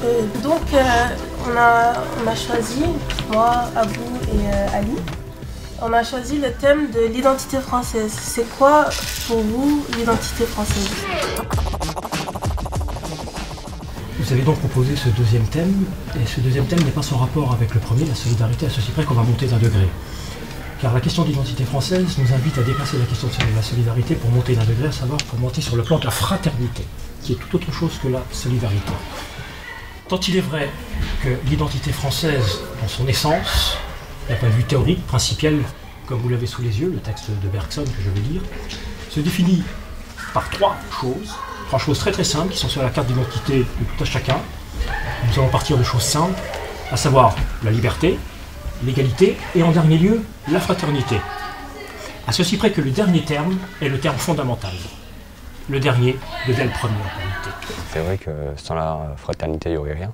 On a choisi, moi, Abou et Ali, on a choisi le thème de l'identité française. C'est quoi pour vous l'identité française? Vous avez donc proposé ce deuxième thème, et ce deuxième thème n'est pas sans rapport avec le premier, la solidarité, à ceci près qu'on va monter d'un degré. Car la question de l'identité française nous invite à dépasser la question de la solidarité pour monter d'un degré, à savoir pour monter sur le plan de la fraternité, qui est tout autre chose que la solidarité. Tant il est vrai que l'identité française, dans son essence, d'un point de vue théorique, principiel, comme vous l'avez sous les yeux, le texte de Bergson que je vais lire, se définit par trois choses très très simples qui sont sur la carte d'identité de tout à chacun. Nous allons partir de choses simples, à savoir la liberté, l'égalité et en dernier lieu, la fraternité. À ceci près que le dernier terme est le terme fondamental. Le dernier devient le premier en réalité. C'est vrai que sans la fraternité, il n'y aurait rien.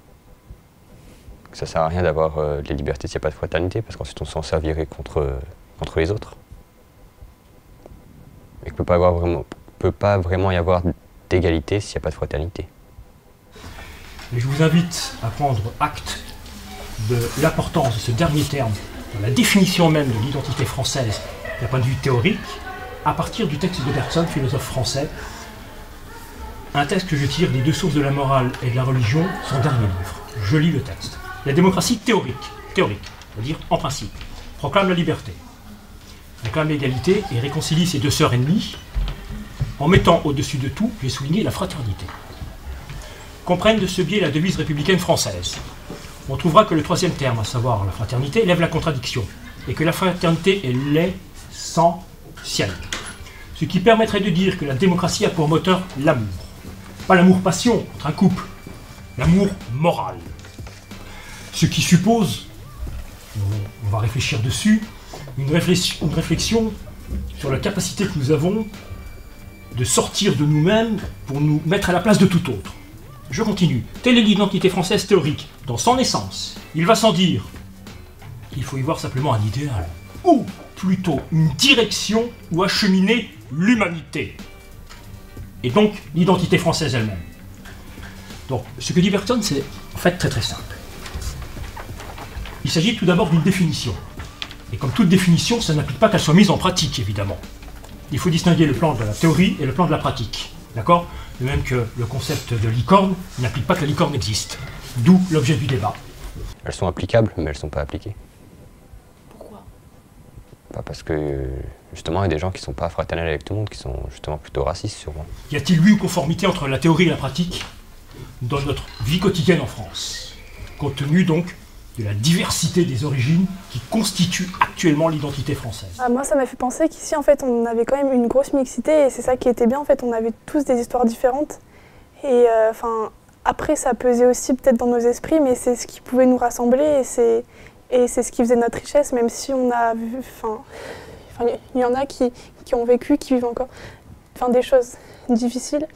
Ça ne sert à rien d'avoir les libertés s'il n'y a pas de fraternité, parce qu'ensuite on s'en servirait contre les autres. Et qu'il ne peut pas vraiment y avoir d'égalité s'il n'y a pas de fraternité. Et je vous invite à prendre acte de l'importance de ce dernier terme, de la définition même de l'identité française d'un point de vue théorique, à partir du texte de Bergson, philosophe français, un texte que je tire des deux sources de la morale et de la religion, son dernier livre. Je lis le texte. La démocratie théorique, c'est-à-dire en principe, proclame la liberté, réclame l'égalité et réconcilie ses deux sœurs ennemies, en mettant au-dessus de tout, j'ai souligné, la fraternité. Comprenne de ce biais la devise républicaine française. On trouvera que le troisième terme, à savoir la fraternité, lève la contradiction, et que la fraternité est l'essentiel. Ce qui permettrait de dire que la démocratie a pour moteur l'amour. Pas l'amour-passion entre un couple, l'amour moral. Ce qui suppose, on va réfléchir dessus, une réflexion sur la capacité que nous avons de sortir de nous-mêmes pour nous mettre à la place de tout autre. Je continue. Telle est l'identité française théorique. Dans son essence, il va sans dire qu'il faut y voir simplement un idéal, ou plutôt une direction où acheminer l'humanité. Et donc l'identité française elle-même. Donc ce que dit Bergson, c'est en fait très très simple. Il s'agit tout d'abord d'une définition. Et comme toute définition, ça n'implique pas qu'elle soit mise en pratique, évidemment. Il faut distinguer le plan de la théorie et le plan de la pratique. D'accord ? De même que le concept de licorne n'implique pas que la licorne existe. D'où l'objet du débat. Elles sont applicables, mais elles ne sont pas appliquées. Pourquoi? Parce que, justement, il y a des gens qui ne sont pas fraternels avec tout le monde, qui sont justement plutôt racistes, sûrement. Y a-t-il eu une conformité entre la théorie et la pratique dans notre vie quotidienne en France, compte tenu donc de la diversité des origines qui constituent actuellement l'identité française? Moi, ça m'a fait penser qu'ici, en fait, on avait quand même une grosse mixité et c'est ça qui était bien. En fait, on avait tous des histoires différentes. Et après, ça pesait aussi peut-être dans nos esprits, mais c'est ce qui pouvait nous rassembler et c'est ce qui faisait notre richesse, même si on a vu... il y en a qui ont vécu, qui vivent encore des choses difficiles,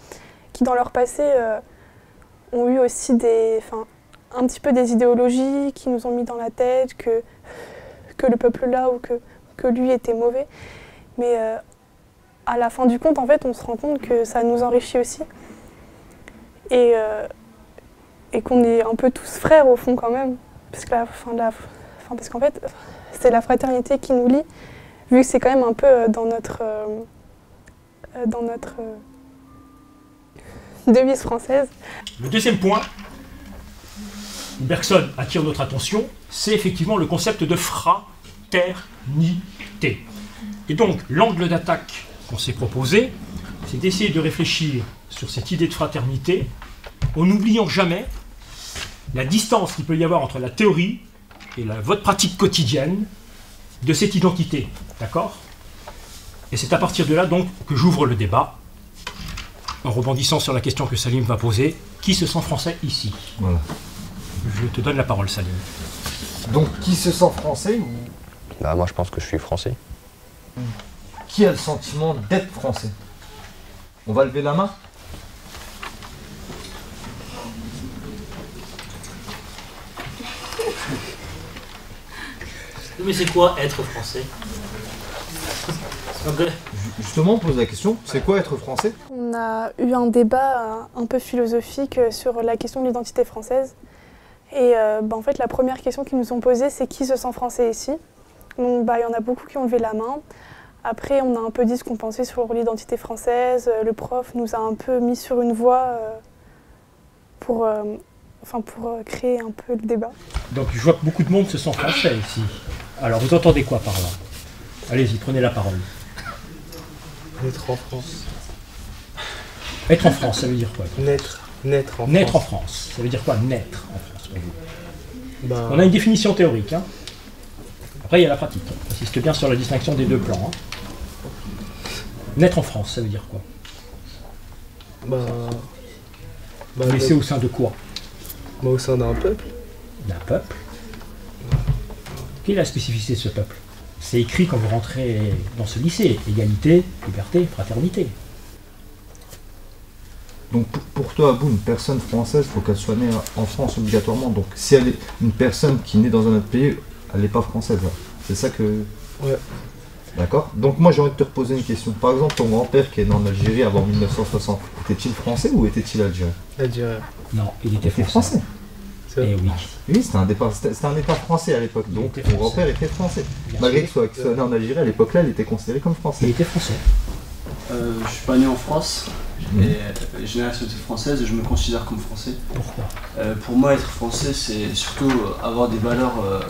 qui dans leur passé ont eu aussi un petit peu des idéologies qui nous ont mis dans la tête que le peuple là ou que lui était mauvais. Mais à la fin du compte, en fait, on se rend compte que ça nous enrichit aussi. Et qu'on est un peu tous frères au fond quand même. Parce qu'en fait, c'est la fraternité qui nous lie, vu que c'est quand même un peu dans notre devise française. Le deuxième point, où Bergson attire notre attention, c'est effectivement le concept de fraternité. Et donc, l'angle d'attaque qu'on s'est proposé, c'est d'essayer de réfléchir sur cette idée de fraternité, en n'oubliant jamais la distance qu'il peut y avoir entre la théorie et votre pratique quotidienne de cette identité. D'accord ? Et c'est à partir de là donc que j'ouvre le débat, en rebondissant sur la question que Salim va poser. Qui se sent français ici ? Voilà. Je te donne la parole, Salim. Donc, qui se sent français ou... Moi, je pense que je suis français. Qui a le sentiment d'être français? On va lever la main? Mais c'est quoi être français? Justement, on pose la question, c'est quoi être français? On a eu un débat un peu philosophique sur la question de l'identité française. Et en fait, la première question qu'ils nous ont posée, c'est qui se sent français ici? Donc il y en a beaucoup qui ont levé la main. Après, on a un peu dit ce qu'on pensait sur l'identité française. Le prof nous a un peu mis sur une voie pour créer un peu le débat. Donc je vois que beaucoup de monde se sent français ici. Alors vous entendez quoi par là? Allez-y, prenez la parole. Naître en France. Être en France, ça veut dire quoi? Naître en Naître en France. France, ça veut dire quoi naître en France pour vous? Ben, On a une définition théorique. Hein. Après, il y a la pratique. On insiste bien sur la distinction des deux plans. Hein. Naître en France, ça veut dire quoi? ben, Naissez au sein de quoi? au sein d'un peuple. D'un peuple. Quelle est la spécificité de ce peuple? C'est écrit quand vous rentrez dans ce lycée. Égalité, liberté, fraternité. Donc pour toi, Abou, une personne française, il faut qu'elle soit née en France obligatoirement. Donc si elle est une personne qui est née dans un autre pays, elle n'est pas française. Là. C'est ça que... Ouais. D'accord. Donc moi j'ai envie de te reposer une question. Par exemple, ton grand-père qui est né en Algérie avant 1960, était-il français ou était-il algérien? Algérien. Non, il était Il était français. C'est Eh oui. Oui, c'était un État français à l'époque. Il Donc était mon grand-père était français. Bien Malgré sûr. qu'il soit né en Algérie, à l'époque là, il était considéré comme Il français. était français. Je suis pas né en France, et j'ai la nationalité française et je me considère comme français. Pourquoi? Pour moi, être français, c'est surtout avoir des valeurs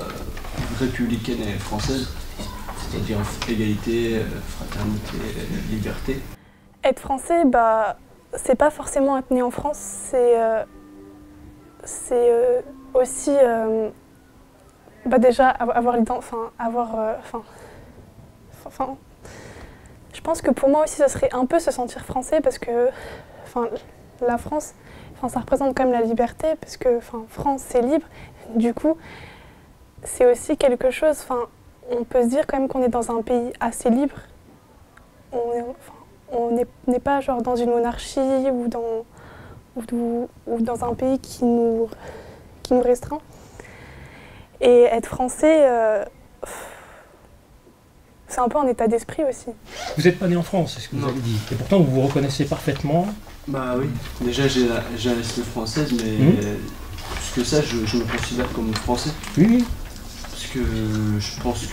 républicaines et françaises, c'est-à-dire égalité, fraternité, liberté. Être français, c'est pas forcément être né en France, c'est aussi déjà avoir je pense que pour moi aussi, ça serait un peu se sentir français parce que la France, ça représente quand même la liberté parce que France, c'est libre. Du coup, c'est aussi quelque chose, on peut se dire quand même qu'on est dans un pays assez libre. On n'est pas genre dans une monarchie ou dans un pays qui nous restreint. Et être français, c'est un peu un état d'esprit aussi. Vous n'êtes pas né en France, c'est ce que vous Non. avez dit. Et pourtant, vous vous reconnaissez parfaitement. Bah oui, déjà j'ai la nationalité française, mais plus que ça, je me considère comme français. Oui. Parce que je pense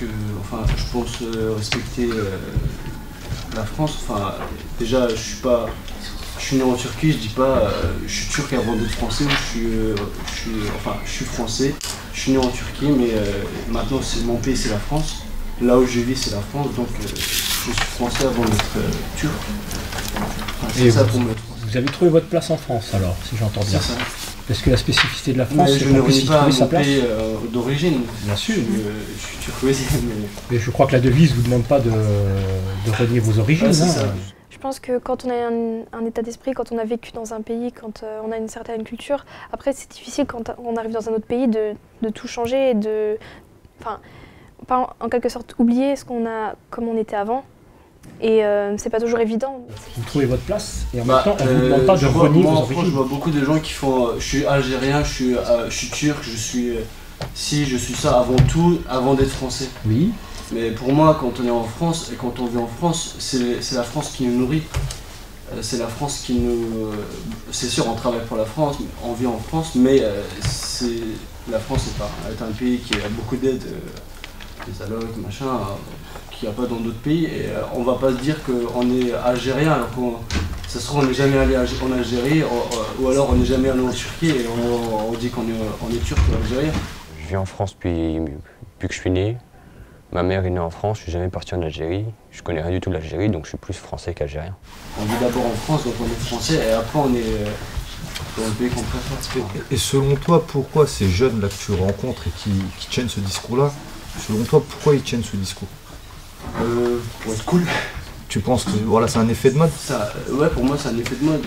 respecter la France. Déjà, je suis né en Turquie, je dis pas je suis turc avant d'être français, ou je suis français, je suis né en Turquie, mais maintenant mon pays c'est la France. Là où je vis c'est la France, donc je suis français avant d'être turc. C'est ça pour moi. Vous avez trouvé votre place en France alors, si j'entends bien. C'est ça. Parce que la spécificité de la France, Mais c'est je qu'on ne puisse renie y pas trouver sa mon place. pays d'origine. Bien sûr. Je suis turc aussi, mais... Mais je crois que la devise ne vous demande pas de renier vos origines. Ouais, c'est hein. ça. Je pense que quand on a un état d'esprit, quand on a vécu dans un pays, quand on a une certaine culture, après c'est difficile quand on arrive dans un autre pays de tout changer et pas en quelque sorte oublier ce qu'on a comme on était avant. Et c'est pas toujours évident. Vous trouvez votre place et en même temps, on ne vous demande pas de renier vos Moi, en France, je origines. vois beaucoup de gens qui font je suis algérien, je suis turc, je suis ça avant d'être français. Oui. Mais pour moi, quand on est en France et quand on vit en France, c'est la France qui nous nourrit. C'est la France qui nous... c'est sûr, on travaille pour la France, on vit en France, mais la France est un pays qui a beaucoup d'aides, des allocs, machin, qu'il n'y a pas dans d'autres pays. Et on va pas se dire qu'on est algérien alors ça se trouve on n'est jamais allé en Algérie, ou alors on n'est jamais allé en Turquie et on dit qu'on est turc ou algérien. Je vis en France depuis que je suis né. Ma mère est née en France, je suis jamais parti en Algérie. Je connais rien du tout de l'Algérie, donc je suis plus français qu'algérien. On vit d'abord en France, donc on est français, et après on est dans le pays qu'on préfère. Et selon toi, pourquoi ces jeunes là que tu rencontres et qui tiennent ce discours-là, selon toi, pourquoi ils tiennent ce discours? Pour être cool. Tu penses que voilà, c'est un effet de mode? Ouais, pour moi c'est un effet de mode.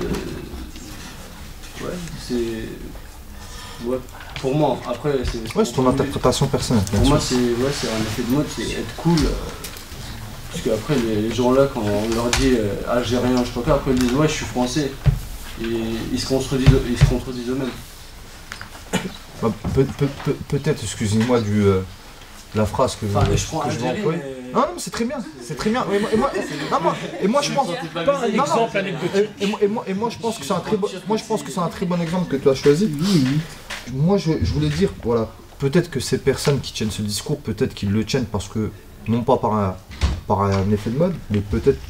Ouais, c'est... Ouais, pour moi, après c'est... Ouais, c'est ton interprétation personnelle. Pour moi c'est un effet de mode, c'est être cool. Parce qu'après les gens là, quand on leur dit algérien, je sais pas quoi, après ils disent ouais je suis français. Et ils se contredisent eux-mêmes. Peut-être, excusez-moi, la phrase que Je prends je vais Algérie, employer. mais Non, non, c'est très bien, c'est très bien. Et moi, je pense. Pas un exemple anecdotique. Et moi, je pense que c'est un très bon. Moi, je pense que c'est un très bon exemple que tu as choisi. Moi, je voulais dire, voilà, peut-être que ces personnes qui tiennent ce discours, peut-être qu'ils le tiennent parce que, non pas par un effet de mode, mais peut-être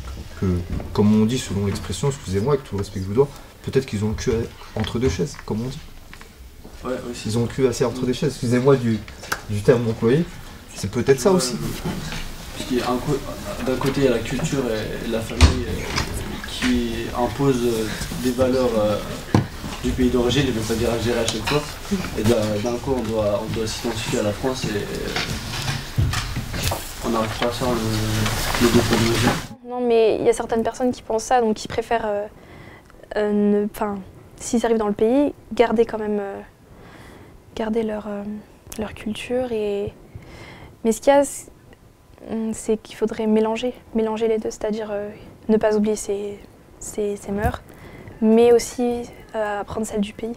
que, comme on dit selon l'expression, excusez-moi, avec tout le respect que je vous dois, peut-être qu'ils ont le cul entre deux chaises, comme on dit. Ouais, aussi. Ils ont le cul assez entre deux chaises, excusez-moi du terme employé. C'est peut-être ça aussi. Parce qu'il y a d'un côté, il y a la culture et la famille qui imposent des valeurs du pays d'origine, je ne veux pas dire Algérie à chaque fois. Et d'un coup, on doit s'identifier à la France et on n'arrive pas à faire le dépôt de mesure. Non, mais il y a certaines personnes qui pensent ça, donc qui préfèrent, s'ils arrivent dans le pays, garder quand même garder leur culture. Mais ce qu'il y a, c'est qu'il faudrait mélanger les deux, c'est-à-dire ne pas oublier ses mœurs, mais aussi apprendre celle du pays.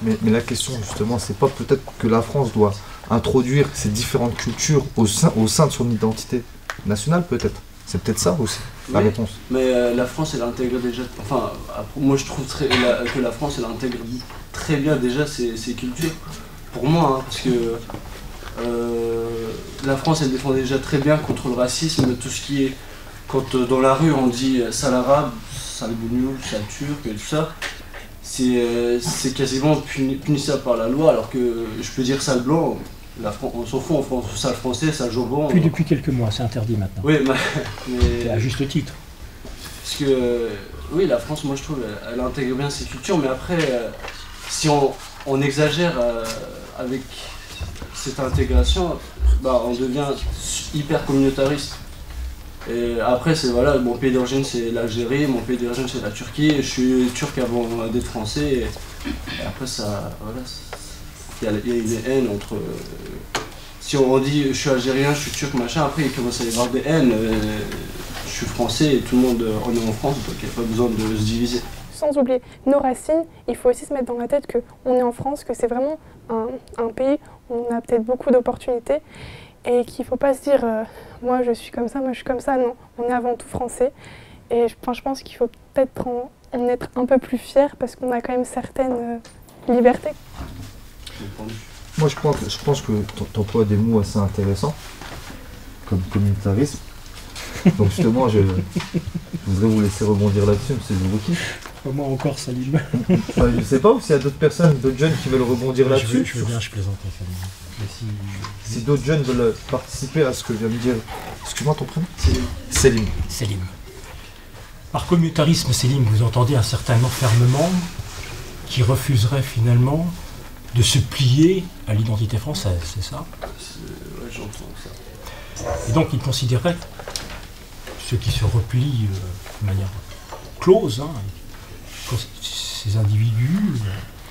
Mais la question justement, c'est pas peut-être que la France doit introduire ces différentes cultures au sein de son identité nationale, peut-être. C'est peut-être ça aussi, la réponse. Mais la France, elle intègre déjà... Enfin, moi je trouve que la France, elle intègre très bien déjà ces cultures. Pour moi, hein, parce que la France, elle défend déjà très bien contre le racisme, tout ce qui est... Quand dans la rue, on dit sale arabe, sale bougnoul, sale turc, et tout ça, c'est quasiment punissable par la loi, alors que je peux dire sale blanc, on s'en fout, on fait sale français, sale jambon. Puis depuis quelques mois, c'est interdit maintenant. Oui, mais... À juste titre. Parce que, oui, la France, moi je trouve, elle intègre bien ses cultures, mais après, si on exagère avec cette intégration, bah, on devient hyper communautariste. Et après, c'est voilà, mon pays d'origine c'est l'Algérie, mon pays d'origine c'est la Turquie, je suis turc avant d'être français, et après ça, voilà, il y a des haines entre... si on dit je suis algérien, je suis turc, machin, après il commence à y avoir des haines, je suis français et tout le monde, on est en France, donc il n'y a pas besoin de se diviser. Sans oublier nos racines, il faut aussi se mettre dans la tête qu'on est en France, que c'est vraiment un pays où on a peut-être beaucoup d'opportunités et qu'il ne faut pas se dire moi je suis comme ça, moi je suis comme ça. Non, on est avant tout français et je pense qu'il faut peut-être en être un peu plus fier parce qu'on a quand même certaines libertés. Moi je pense que tu emploies des mots assez intéressants comme communautarisme. Donc justement, je voudrais vous laisser rebondir là-dessus, monsieur Zourouki. Moi encore, Salim. Enfin, je sais pas, s'il y a d'autres personnes, d'autres jeunes qui veulent rebondir là-dessus. Je veux bien, je plaisante, Salim. Si d'autres jeunes veulent participer à ce que vient de dire... Excuse-moi ton prénom ? Selim. Selim. Par communautarisme, Selim, vous entendez un certain enfermement qui refuserait finalement de se plier à l'identité française, c'est ça ? Ouais, j'entends ça. Et donc il considérait ceux qui se replient de manière close, hein, ces individus,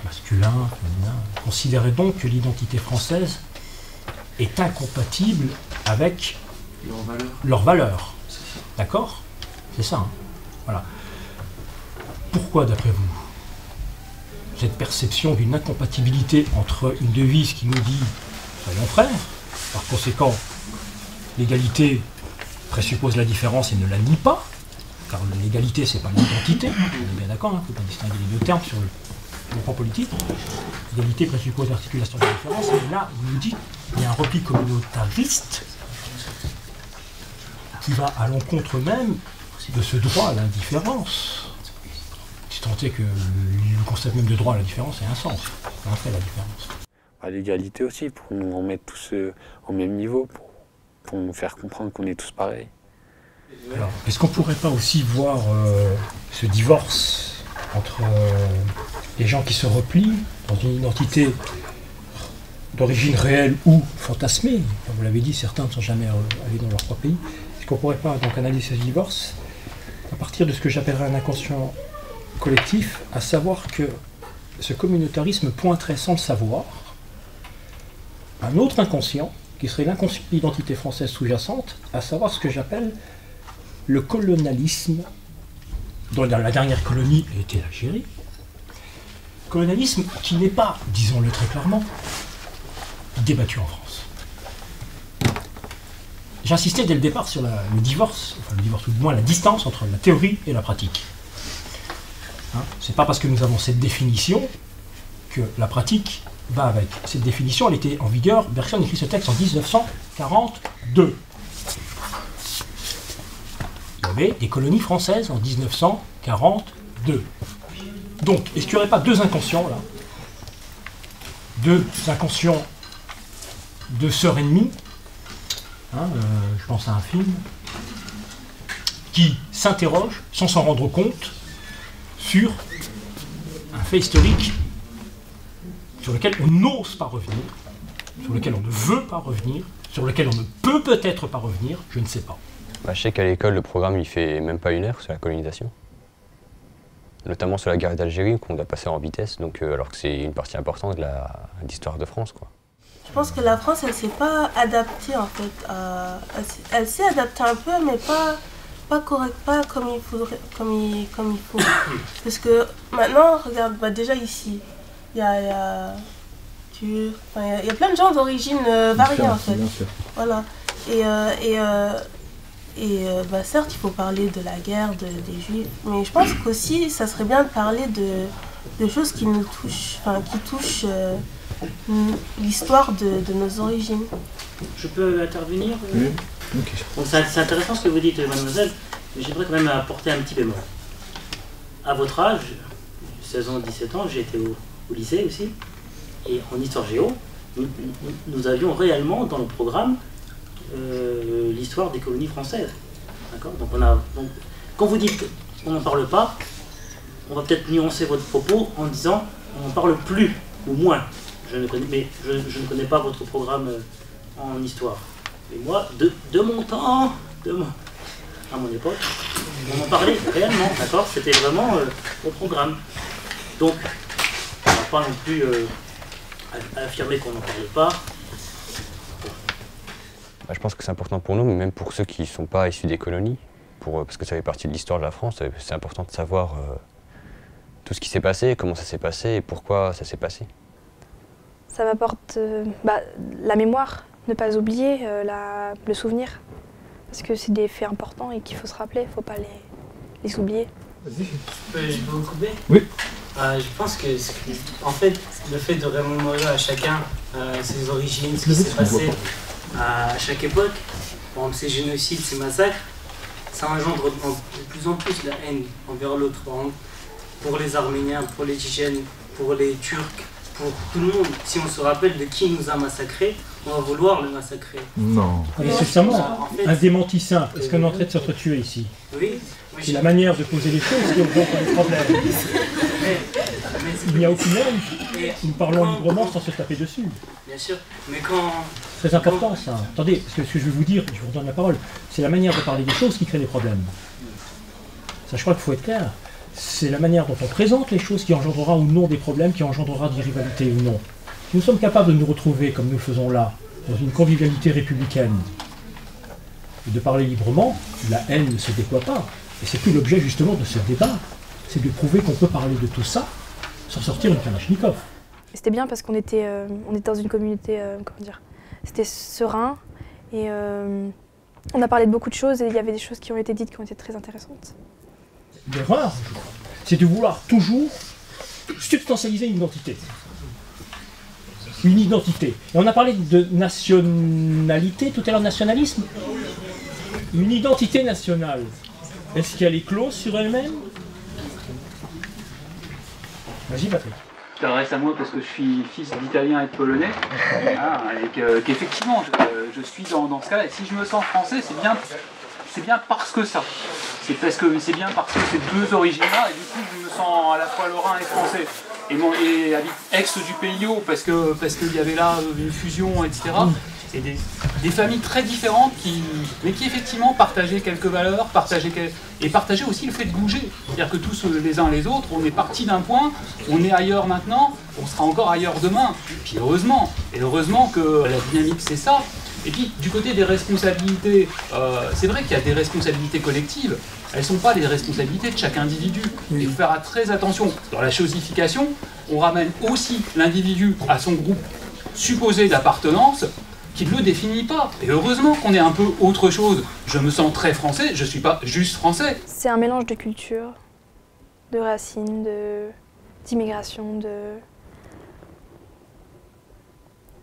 masculins, féminins, considéraient donc que l'identité française est incompatible avec leurs valeurs. D'accord ? C'est ça. Hein. Voilà. Pourquoi, d'après vous, cette perception d'une incompatibilité entre une devise qui nous dit « soyons frères », par conséquent, l'égalité présuppose la différence et ne la nie pas, car l'égalité c'est pas l'identité, on est bien d'accord, il ne faut pas distinguer les deux termes sur le plan politique. L'égalité présuppose l'articulation de la différence, et là, il nous dit qu'il y a un repli communautariste qui va à l'encontre même de ce droit à l'indifférence. Si tant est que le concept même de droit à la différence ait un sens, on fait la différence. À l'égalité aussi, pour nous en mettre tous au même niveau, pour nous faire comprendre qu'on est tous pareils. Alors, est-ce qu'on ne pourrait pas aussi voir ce divorce entre les gens qui se replient dans une identité d'origine réelle ou fantasmée ? Comme vous l'avez dit, certains ne sont jamais allés dans leur propre pays. Est-ce qu'on ne pourrait pas donc analyser ce divorce à partir de ce que j'appellerais un inconscient collectif, à savoir que ce communautarisme pointerait sans le savoir un autre inconscient, qui serait l'inconscient de l'identité française sous-jacente, à savoir ce que j'appelle le colonialisme, dont la dernière colonie était l'Algérie. Colonialisme qui n'est pas, disons-le très clairement, débattu en France. j'insistais dès le départ sur le divorce, enfin le divorce ou du moins la distance entre la théorie et la pratique. Hein, c'est pas parce que nous avons cette définition que la pratique va avec. Cette définition, elle était en vigueur, Bergson écrit ce texte en 1942. Il y avait des colonies françaises en 1942. Donc, est-ce qu'il n'y aurait pas deux inconscients là? Deux inconscients de sœurs ennemies, hein, je pense à un film, qui s'interrogent sans s'en rendre compte sur un fait historique sur lequel on n'ose pas revenir, sur lequel on ne veut pas revenir, sur lequel on ne peut peut-être pas revenir, je ne sais pas. Bah, je sais qu'à l'école, le programme il fait même pas 1 heure sur la colonisation. Notamment sur la guerre d'Algérie qu'on doit passer en vitesse, donc, alors que c'est une partie importante de l'histoire de France, quoi. Je pense que la France, elle s'est pas adaptée en fait. Elle s'est adaptée un peu, mais pas correct, pas comme il faudrait, comme il faut. Parce que maintenant, regarde, bah déjà ici, il y a plein de gens d'origine variée en fait. Voilà. Bah certes, il faut parler de la guerre, des Juifs, mais je pense qu'aussi, ça serait bien de parler de choses qui nous touchent, qui touchent l'histoire de nos origines. Je peux intervenir? Oui. Okay. Bon, c'est intéressant ce que vous dites, mademoiselle, mais j'aimerais quand même apporter un petit bémol. À votre âge, 16 ans, 17 ans, j'ai été au lycée aussi, et en histoire géo, nous avions réellement dans le programme l'histoire des colonies françaises. D'accord? Donc quand vous dites qu'on n'en parle pas, on va peut-être nuancer votre propos en disant on n'en parle plus ou moins. Je ne connais pas votre programme en histoire. Et moi, de mon temps, à mon époque, on en parlait réellement, d'accord? C'était vraiment au programme. Donc, on ne va pas non plus affirmer qu'on n'en parle pas. Bah, je pense que c'est important pour nous, mais même pour ceux qui ne sont pas issus des colonies, parce que ça fait partie de l'histoire de la France, c'est important de savoir tout ce qui s'est passé, comment ça s'est passé et pourquoi ça s'est passé. Ça m'apporte la mémoire, ne pas oublier le souvenir, parce que c'est des faits importants et qu'il faut se rappeler, il ne faut pas les oublier. Vas-y. Je peux vous couper? Oui. Je pense que, en fait, le fait de remémorer à chacun ses origines, ce qui s'est passé à chaque époque, par exemple ces génocides, ces massacres, ça engendre de plus en plus la haine envers l'autre. Par exemple, pour les Arméniens, pour les Tchétchènes, pour les Turcs, pour tout le monde. Si on se rappelle de qui nous a massacrés, on va vouloir le massacrer. Non. Nécessairement, en fait, un démenti simple. Est-ce qu'on est en train de s'entretuer ici? Oui. C'est la manière de poser les choses qui augmente les problèmes. Il n'y a aucune haine. Nous parlons librement sans se taper dessus. Bien sûr, mais quand... C'est très important ça. Attendez, parce que ce que je vais vous dire, je vous redonne la parole, c'est la manière de parler des choses qui crée des problèmes. Ça, je crois qu'il faut être clair. C'est la manière dont on présente les choses qui engendrera ou non des problèmes, qui engendrera des rivalités ou non. Si nous sommes capables de nous retrouver, comme nous le faisons là, dans une convivialité républicaine, et de parler librement, la haine ne se déploie pas. Et c'est tout l'objet justement de ce débat, c'est de prouver qu'on peut parler de tout ça sans sortir une kalachnikov. C'était bien parce qu'on était dans une communauté, comment dire, c'était serein et on a parlé de beaucoup de choses et il y avait des choses qui ont été dites qui ont été très intéressantes. L'erreur, c'est de vouloir toujours substantialiser une identité. Une identité. Et on a parlé de nationalité tout à l'heure, nationalisme. Une identité nationale. Est-ce qu'elle est close sur elle-même? Vas-y Patrick. Je t'adresse à moi parce que je suis fils d'Italien et de Polonais, et qu'effectivement je suis dans ce cas-là. Et si je me sens français, c'est bien parce que ça. C'est bien parce que ces deux origines-là, et du coup je me sens à la fois lorrain et français. Et habite ex du Pays Haut parce qu'il y avait là une fusion, etc. Et des familles très différentes mais qui effectivement partageaient quelques valeurs, et partageaient aussi le fait de bouger. C'est-à-dire que tous les uns les autres, on est parti d'un point, on est ailleurs maintenant, on sera encore ailleurs demain. Puis heureusement, et heureusement que la dynamique c'est ça. Et puis du côté des responsabilités, c'est vrai qu'il y a des responsabilités collectives, elles ne sont pas les responsabilités de chaque individu. Il faut faire très attention. Dans la chosification, on ramène aussi l'individu à son groupe supposé d'appartenance, qui ne le définit pas. Et heureusement qu'on est un peu autre chose. Je me sens très français, je ne suis pas juste français. C'est un mélange de culture, de racines, d'immigration,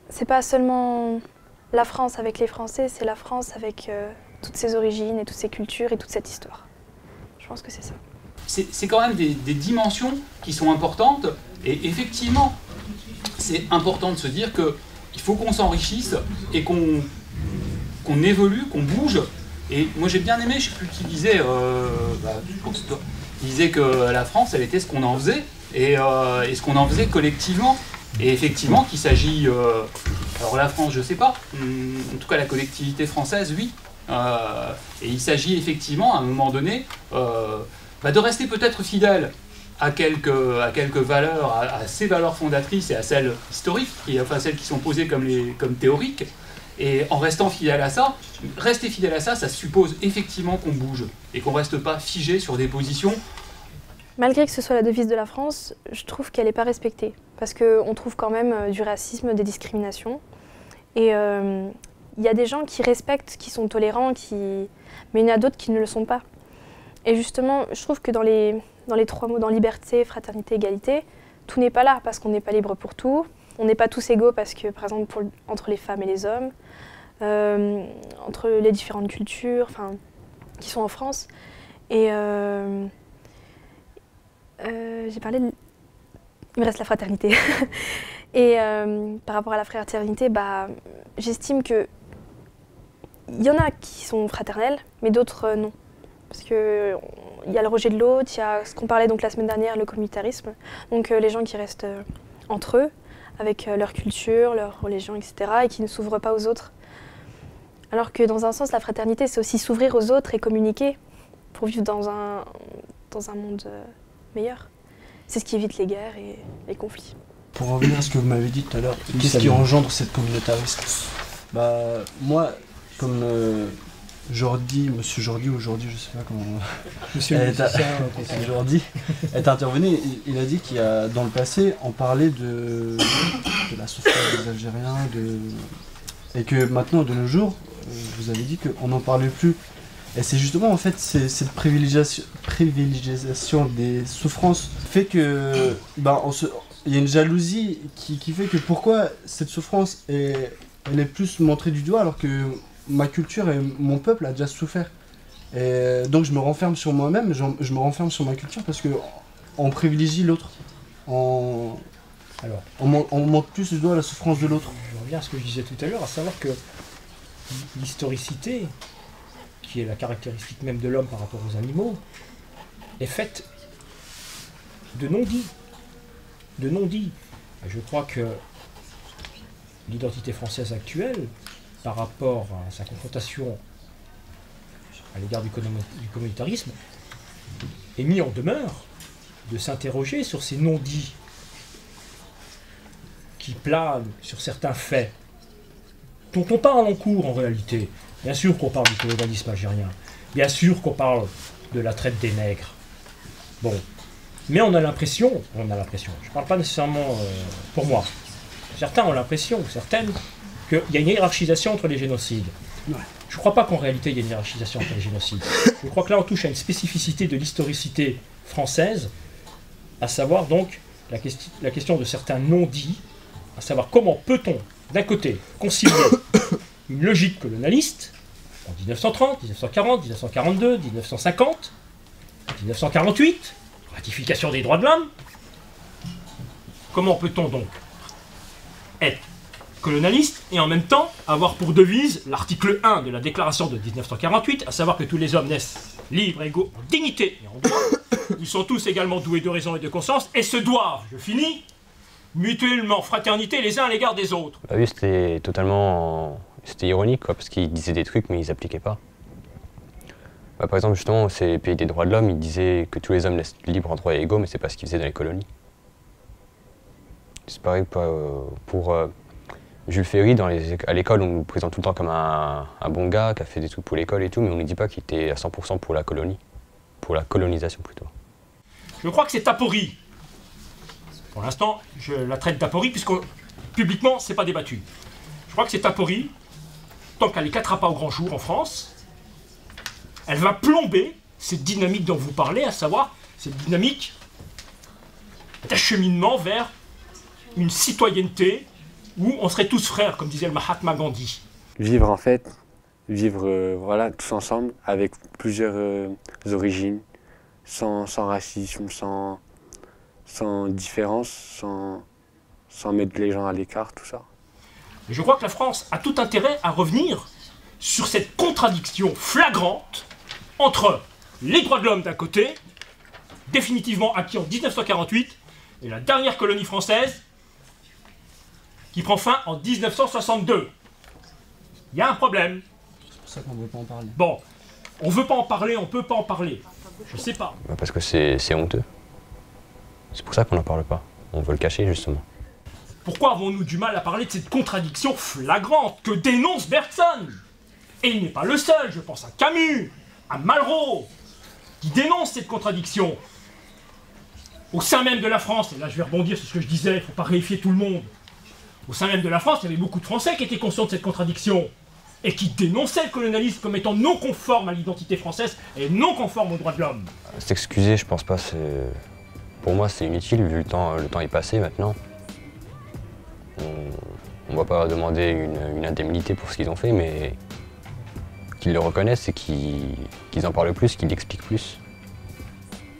C'est pas seulement la France avec les Français, c'est la France avec toutes ses origines et toutes ses cultures et toute cette histoire. Je pense que c'est ça. C'est quand même des dimensions qui sont importantes. Et effectivement, c'est important de se dire qu'il faut qu'on s'enrichisse et qu'on évolue, qu'on bouge. Et moi j'ai bien aimé, je ne sais plus qui disait, je crois que c'est toi, qui disait que la France, elle était ce qu'on en faisait, et ce qu'on en faisait collectivement. Et effectivement qu'il s'agit, alors la France je ne sais pas, en tout cas la collectivité française, oui. Et il s'agit effectivement à un moment donné de rester peut-être fidèle à quelques valeurs, à ces valeurs fondatrices et à celles historiques, enfin celles qui sont posées comme théoriques. Et en restant fidèle à ça, rester fidèle à ça, ça suppose effectivement qu'on bouge et qu'on ne reste pas figé sur des positions. Malgré que ce soit la devise de la France, je trouve qu'elle n'est pas respectée. Parce qu'on trouve quand même du racisme, des discriminations. Et il y a des gens qui respectent, qui sont tolérants, mais il y en a d'autres qui ne le sont pas. Et justement, je trouve que dans les 3 mots, dans liberté, fraternité, égalité, tout n'est pas là, parce qu'on n'est pas libre pour tout. On n'est pas tous égaux parce que, par exemple, entre les femmes et les hommes, entre les différentes cultures qui sont en France. Et j'ai parlé de... Il me reste la fraternité. Et par rapport à la fraternité, j'estime qu'il y en a qui sont fraternels, mais d'autres non. Parce qu'il y a le rejet de l'autre, il y a ce qu'on parlait donc la semaine dernière, le communautarisme. Donc les gens qui restent entre eux, avec leur culture, leur religion, etc., et qui ne s'ouvrent pas aux autres. Alors que dans un sens, la fraternité, c'est aussi s'ouvrir aux autres et communiquer pour vivre dans un monde meilleur. C'est ce qui évite les guerres et les conflits. Pour revenir à ce que vous m'avez dit tout à l'heure, qu'est-ce qui engendre cette communautarisme? Moi, comme Monsieur Jordi, aujourd'hui, je sais pas comment... Monsieur Jordi est intervenu, il a dit qu'il y a, dans le passé, on parlait de la souffrance des Algériens, et que maintenant, de nos jours, vous avez dit qu'on n'en parlait plus. Et c'est justement, en fait, cette privilégiation des souffrances fait que, il y a une jalousie qui fait que pourquoi cette souffrance elle est plus montrée du doigt alors que ma culture et mon peuple a déjà souffert. Et donc je me renferme sur moi-même, je me renferme sur ma culture parce qu'on privilégie l'autre. On montre plus du doigt la souffrance de l'autre. Je reviens à ce que je disais tout à l'heure, à savoir que l'historicité, qui est la caractéristique même de l'homme par rapport aux animaux, est faite de non-dits. De non-dits. Je crois que l'identité française actuelle, par rapport à sa confrontation à l'égard du communautarisme, est mis en demeure de s'interroger sur ces non-dits qui planent sur certains faits dont on parle en cours en réalité. Bien sûr qu'on parle du colonialisme algérien, bien sûr qu'on parle de la traite des nègres. Bon, mais on a l'impression, je ne parle pas nécessairement pour moi, certains ont l'impression, certaines, qu'il y a une hiérarchisation entre les génocides. Ouais. Je ne crois pas qu'en réalité il y ait une hiérarchisation entre les génocides. Je crois que là on touche à une spécificité de l'historicité française, à savoir donc la question de certains non-dits, à savoir comment peut-on, d'un côté, concilier une logique colonialiste en 1930, 1940, 1942, 1950, 1948, ratification des droits de l'homme. Comment peut-on donc être colonialiste et en même temps avoir pour devise l'article 1 de la déclaration de 1948, à savoir que tous les hommes naissent libres, égaux, en dignité et en droit, ils sont tous également doués de raison et de conscience et se doivent, je finis, mutuellement fraternité les uns à l'égard des autres. Bah oui, c'était ironique, quoi, parce qu'ils disaient des trucs mais ils appliquaient pas. Par exemple, justement, c'est le pays des droits de l'homme, ils disaient que tous les hommes naissent libres, en droit et égaux, mais c'est pas ce qu'ils faisaient dans les colonies. C'est pareil pour Jules Ferry, à l'école, on nous présente tout le temps comme un bon gars qui a fait des trucs pour l'école et tout, mais on ne dit pas qu'il était à 100% pour la colonie, pour la colonisation plutôt. Je crois que c'est aporie. Pour l'instant, je la traite d'aporie puisque publiquement, c'est pas débattu. Je crois que c'est aporie tant qu'elle n'éclatera pas au grand jour en France, elle va plomber cette dynamique dont vous parlez, à savoir cette dynamique d'acheminement vers une citoyenneté où on serait tous frères, comme disait le Mahatma Gandhi. Vivre en fait, voilà, tous ensemble, avec plusieurs origines, sans racisme, sans différence, sans mettre les gens à l'écart, tout ça. Et je crois que la France a tout intérêt à revenir sur cette contradiction flagrante entre les droits de l'homme d'un côté, définitivement acquis en 1948, et la dernière colonie française qui prend fin en 1962. Il y a un problème. C'est pour ça qu'on ne veut pas en parler. Bon, on ne veut pas en parler, on ne peut pas en parler. Je sais pas. Parce que c'est honteux. C'est pour ça qu'on n'en parle pas. On veut le cacher, justement. Pourquoi avons-nous du mal à parler de cette contradiction flagrante que dénonce Bergson? Et il n'est pas le seul, je pense à Camus, à Malraux, qui dénonce cette contradiction. Au sein même de la France, et là je vais rebondir sur ce que je disais, il ne faut pas réifier tout le monde. Au sein même de la France, il y avait beaucoup de Français qui étaient conscients de cette contradiction et qui dénonçaient le colonialisme comme étant non conforme à l'identité française et non conforme aux droits de l'homme. S'excuser, je pense pas, pour moi c'est inutile, vu le temps est passé maintenant. On va pas demander une indemnité pour ce qu'ils ont fait, mais qu'ils le reconnaissent et qu'ils en parlent plus, qu'ils l'expliquent plus.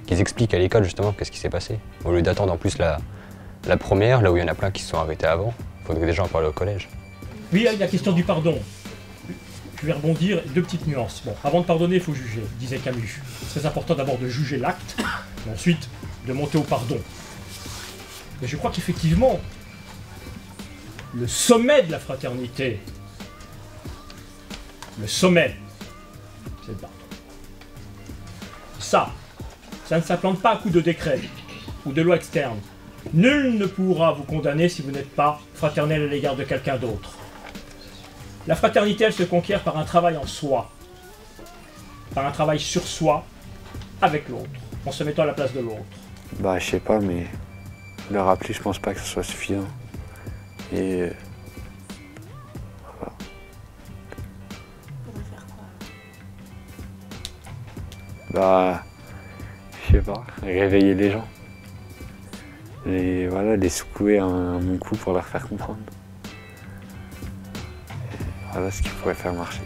Qu'ils expliquent à l'école justement qu'est-ce qui s'est passé. Au lieu d'attendre en plus la première, là où il y en a plein qui se sont arrêtés avant, il faudrait déjà en parler au collège. Oui, la question du pardon. Je vais rebondir, deux petites nuances. Bon, avant de pardonner, il faut juger, disait Camus. C'est très important d'abord de juger l'acte, et ensuite de monter au pardon. Mais je crois qu'effectivement, le sommet de la fraternité, le sommet, c'est le pardon. Ça ne s'implante pas à coup de décret ou de loi externe. Nul ne pourra vous condamner si vous n'êtes pas fraternel à l'égard de quelqu'un d'autre. La fraternité, elle se conquiert par un travail en soi, par un travail sur soi, avec l'autre, en se mettant à la place de l'autre. Bah, je sais pas, mais le rappeler, je pense pas que ce soit suffisant. Et voilà. Bah, je sais pas, réveiller les gens. Et voilà, les secouer un bon coup pour leur faire comprendre. Et voilà ce qui pourrait faire marcher.